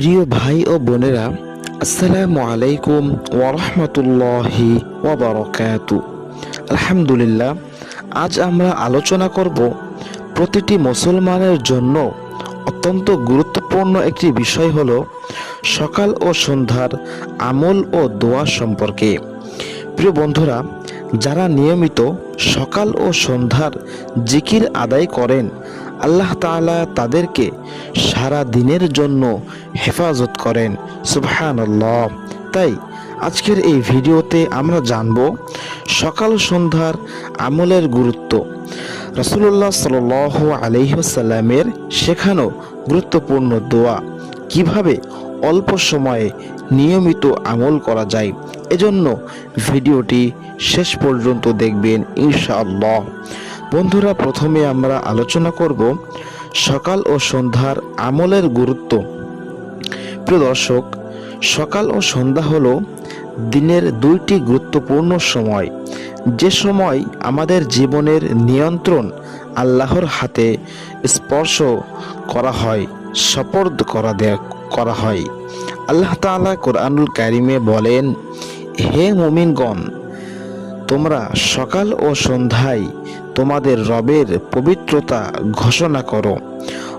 প্রিয় ভাই ও বোনেরা, আসসালামু আলাইকুম ওয়া রাহমাতুল্লাহি ওয়া বারাকাতুহু। আলহামদুলিল্লাহ, আজ আমরা আলোচনা করব প্রতিটি মুসলমানের জন্য অত্যন্ত গুরুত্বপূর্ণ একটি বিষয় হলো সকাল ও সন্ধ্যার আমল ও দোয়া সম্পর্কে। প্রিয় বন্ধুরা, যারা নিয়মিত সকাল ও সন্ধ্যার জিকির আদায় করেন, আল্লাহ তাআলা তাদেরকে সারা দিনের জন্য হেফাজত করেন। সুবহানাল্লাহ। তাই আজকের এই ভিডিওতে আমরা জানব সকাল সন্ধ্যার আমলের গুরুত্ব। রাসূলুল্লাহ সাল্লাল্লাহু আলাইহি ওয়াসাল্লামের শেখানো গুরুত্বপূর্ণ দোয়া কিভাবে অল্প সময়ে নিয়মিত আমল করা যায়, এজন্য ভিডিওটি শেষ পর্যন্ত দেখবেন ইনশাআল্লাহ। বন্ধুরা, প্রথমে আমরা আলোচনা করব সকাল ও সন্ধ্যার আমলের গুরুত্ব। প্রিয় দর্শক, সকাল ও সন্ধ্যা হলো দিনের দুইটি গুরুত্বপূর্ণ সময়, যে সময় আমাদের জীবনের নিয়ন্ত্রণ আল্লাহর হাতে স্পর্শ করা হয়, সুপর্দ করা হয়। আল্লাহ তাআলা কোরআনুল কারিমে বলেন, হে মুমিনগণ, তোমরা সকাল ও সন্ধ্যায় তোমাদের রবের পবিত্রতা ঘোষণা করো।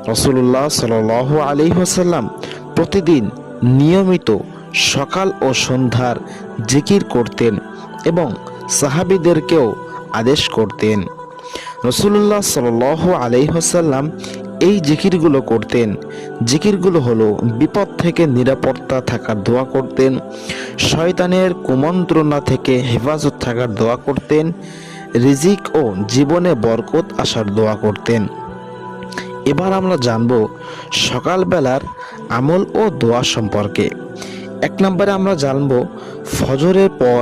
রাসূলুল্লাহ সাল্লাল্লাহু আলাইহি ওয়াসাল্লাম প্রতিদিন নিয়মিত সকাল ও সন্ধ্যার জিকির করতেন এবং সাহাবীদেরকেও আদেশ করতেন। রাসূলুল্লাহ সাল্লাল্লাহু আলাইহি ওয়াসাল্লাম এই জিকিরগুলো করতেন। জিকিরগুলো হলো বিপদ থেকে নিরাপত্তা থাকার দোয়া করতেন, শয়তানের কুমন্ত্রণা থেকে হেফাজত থাকার দোয়া করতেন, রিজিক ও জীবনে বরকত আসার দোয়া করতেন। এবার আমরা জানব সকালবেলার আমল ও দোয়া সম্পর্কে। এক নম্বরে আমরা জানব ফজরের পর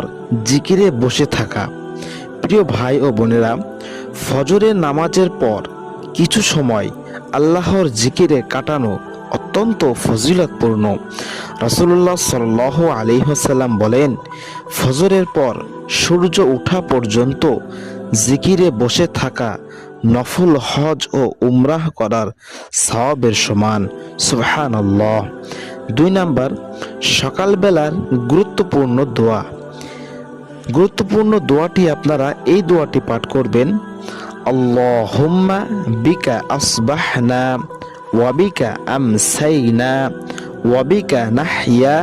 জিকিরে বসে থাকা। প্রিয় ভাই ও বোনেরা, ফজরের নামাজের পর কিছু সময় আল্লাহর জিকিরে কাটানো অত্যন্ত ফজিলতপূর্ণ। রাসূলুল্লাহ সাল্লাল্লাহু আলাইহি ওয়াসাল্লাম বলেন, ফজরের পর সূর্য ওঠা পর্যন্ত জিকিরে বসে থাকা নফল হজ ও উমরাহ করার সওয়াবের সমান। সুবহানাল্লাহ। 2 নাম্বার, সকালবেলার গুরুত্বপূর্ণ দোয়া। গুরুত্বপূর্ণ দোয়াটি আপনারা এই দোয়াটি পাঠ করবেন, আল্লাহুম্মা বিকা আসবাহনা ওয়া বিকা আমসাইনা ওয়া বিকা নাহইয়া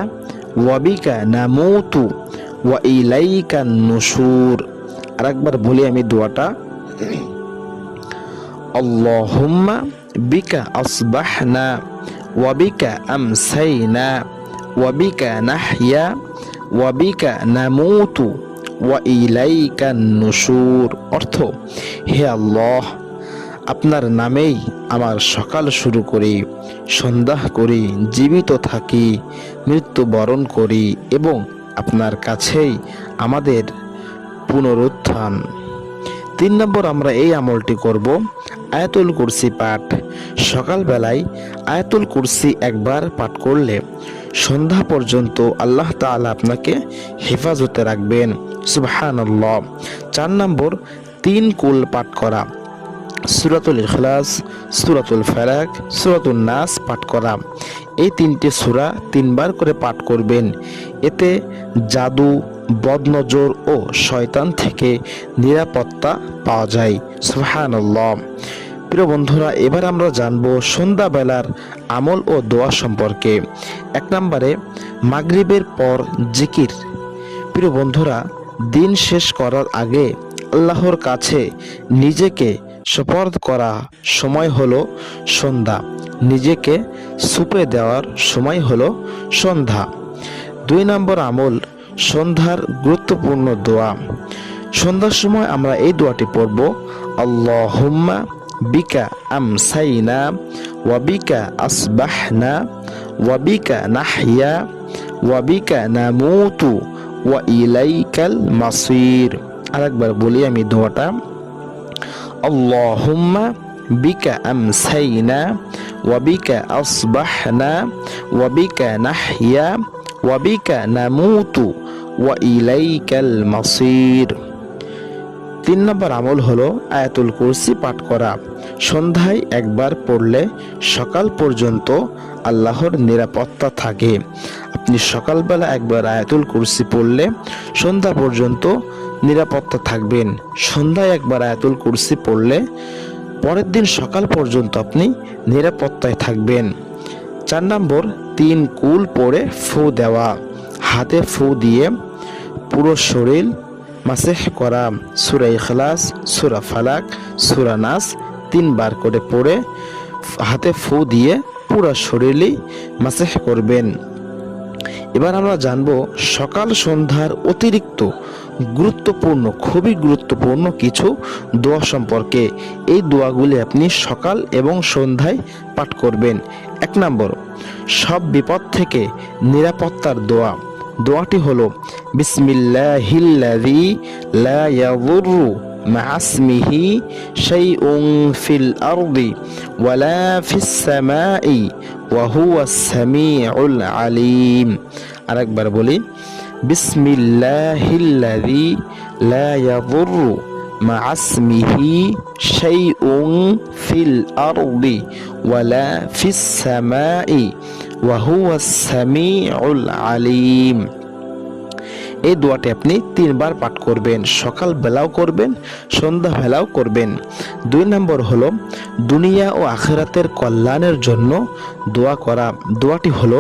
ওয়া বিকা নামুতু ওয়া ইলাইকান নুশুর। আরেকবার বলি আমি দোয়াটা, আল্লাহুম্মা বিকা আসবাহনা ওয়া বিকা আমসাইনা ওয়া বিকা নাহইয়া ওয়া বিকা নামুতু ওয়া ইলাইকান নুশুর। অর্থ, হে আল্লাহ, আপনার নামেই আমার সকাল শুরু করি, সন্ধ্যা করি, জীবিত থাকি, মৃত্যুবরণ করি এবং আপনার কাছেই আমাদের পুনরুত্থান। 3 নম্বর, আমরা এই আমলটি করব আয়াতুল কুরসি পাঠ। সকালবেলায় আয়াতুল কুরসি একবার পাঠ করলে সন্ধ্যা পর্যন্ত আল্লাহ তাআলা আপনাকে হেফাজতে রাখবেন। সুবহানাল্লাহ। 4 নম্বর, 3 কুল পাঠ করা। সূরাতুল ইখলাস, সূরাতুল ফালাক, সূরাতুন নাস পাঠ করা। এই 3টি সূরা 3 বার করে পাঠ করবেন। এতে জাদু, বদনজর ও শয়তান থেকে নিরাপত্তা পাওয়া যায়। সুবহানাল্লাহ। প্রিয় বন্ধুরা, এবার আমরা জানব সন্ধ্যাবেলার আমল ও দোয়া সম্পর্কে। 1 নম্বরে, মাগরিবের পর জিকির। প্রিয় বন্ধুরা, দিন শেষ করার আগে আল্লাহর কাছে নিজেকে সুপর্দ করা সময় হলো সন্ধ্যা, নিজেকে সুপে দেওয়ার সময় হলো সন্ধ্যা। 2 নম্বর আমল সন্ধ্যার গুরুত্বপূর্ণ দোয়া। সন্ধ্যার সময় আমরা এই দোয়াটি পড়ব, আল্লাহুম্মা বিকা আমসাইনা ওয়া বিকা আসবাহনা ওয়া বিকা নাহইয়া ওয়া বিকা নামুতু ওয়া ইলাইকাল মাসির। আরেকবার বলি আমি দোয়াটা, আল্লাহুম্মা বিকা আমসাইনা ওয়া বিকা আসবাহনা ওয়া বিকা নাহইয়া ওয়া বিকা নামুতু ওয়া ইলাইকাল মাসির। 3 নম্বর আমল হলো আয়াতুল কুরসি পাঠ করা। সন্ধ্যায় একবার পড়লে সকাল পর্যন্ত আল্লাহর নিরাপত্তা থাকে। আপনি সকালবেলা একবার আয়াতুল কুরসি পড়লে সন্ধ্যা পর্যন্ত নিরাপত্তা থাকবেন। সন্ধ্যায় একবার আয়াতুল কুরসি পড়লে পরের দিন সকাল পর্যন্ত আপনি নিরাপত্তায় থাকবেন। 4 নম্বর, 3 কুল পড়ে ফু দেওয়া। হাতে ফু দিয়ে পুরো শরীর মাসেহ করা। সূরা ইখলাস, সূরা ফালাক, সূরা নাস 3 বার করে পড়ে হাতে ফু দিয়ে পুরো শরীরই মাসেহ করবেন। এবার আমরা জানব সকাল সন্ধ্যার অতিরিক্ত গুরুত্বপূর্ণ, খুবই গুরুত্বপূর্ণ কিছু দোয়া সম্পর্কে। এই দোয়াগুলি আপনি সকাল এবং সন্ধ্যায় পাঠ করবেন। 1 নম্বর, সব বিপদ থেকে নিরাপত্তার দোয়া। দোয়াটি হলো বিসমিল্লাহিল্লাযী লা ইয়াযুররু মা'a ইসমিহি শাইউন ফিল আরদি ওয়ালা ফিস সামাই ওয়া হুয়াস সামিউল আলিম। আরেকবার বলি, বিসমিল্লাহিল্লাযী লা ইয়াযুররু মা'a ইসমিহি শাইউন ফিল আরদি ওয়ালা ফিস সামাই ওয়া হুয়াস সামিউল আলিম। এই দোয়াটি আপনি 3 বার পাঠ করবেন। সকাল বেলাও করবেন, সন্ধ্যা বেলাও করবেন। 2 নম্বর হলো দুনিয়া ও আখিরাতের কল্যাণের জন্য দোয়া করা। দোয়াটি হলো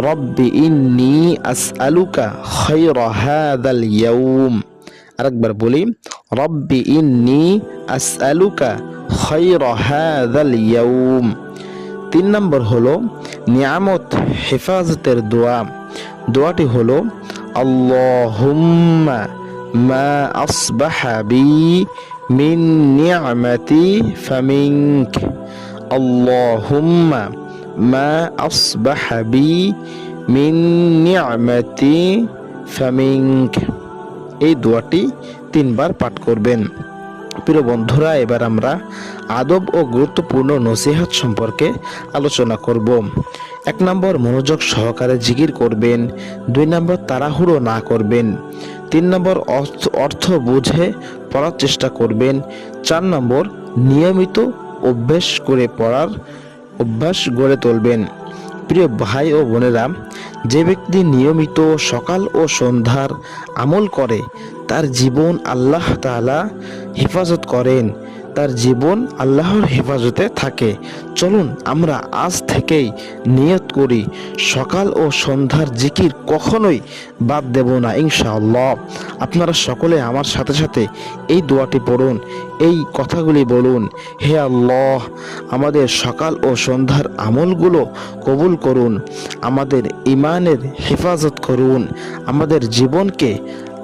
রব্বি ইন্নী আসআলুকা খায়রা হাযাল ইয়াউম। আরেকবার বলি, রব্বি ইন্নী আসআলুকা খায়রা হাযাল ইয়াউম। 3 নম্বর হলো নিয়ামত হেফাজতের দোয়া। দোয়াটি হলো আল্লাহুম্মা মা আসবাহা বি মিন নি'মাতি ফামিনক। আল্লাহুম্মা মা আসবাহা বি মিন নি'মাতি ফামিনক। এই দোয়াটি 3 বার পাঠ করবেন। প্রিয় বন্ধুরা, এবার আমরা আদব ও গুরুত্বপূর্ণ নসিহত সম্পর্কে আলোচনা করব। 1 নম্বর, মনোযোগ সহকারে জিকির করবেন। 2 নম্বর, তাড়াহুড়ো না করবেন। 3 নম্বর, অর্থ বুঝে পড়ার চেষ্টা করবেন। 4 নম্বর, নিয়মিত অভ্যাস করে পড়ার অভ্যাস গড়ে তুলবেন। প্রিয় ভাই ও বোনেরা, যে ব্যক্তি নিয়মিত সকাল ও সন্ধ্যার আমল করে তার জীবন আল্লাহ তাআলা হেফাজত করেন, তার জীবন আল্লাহর হেফাজতে থাকে। চলুন আমরা আজ থেকেই নিয়ত করি সকাল ও সন্ধ্যার জিকির কখনোই বাদ দেব না ইনশাআল্লাহ। আপনারা সকলে আমার সাথে সাথে এই দোয়াটি পড়ুন, এই কথাগুলি বলুন, হে আল্লাহ, আমাদের সকাল ও সন্ধ্যার আমলগুলো কবুল করুন, আমাদের ঈমানের হেফাজত করুন, আমাদের জীবনকে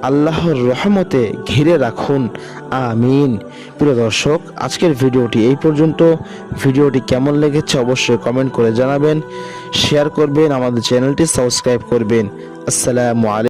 আল্লাহর রহমতে ঘিরে রাখুন, আমিন। প্রিয় দর্শক, আজকের ভিডিওটি এই পর্যন্ত। ভিডিওটি কেমন লেগেছে অবশ্যই কমেন্ট করে জানাবেন, শেয়ার করবেন, আমাদের চ্যানেলটি সাবস্ক্রাইব করবেন। আসসালামু আলাইকুম।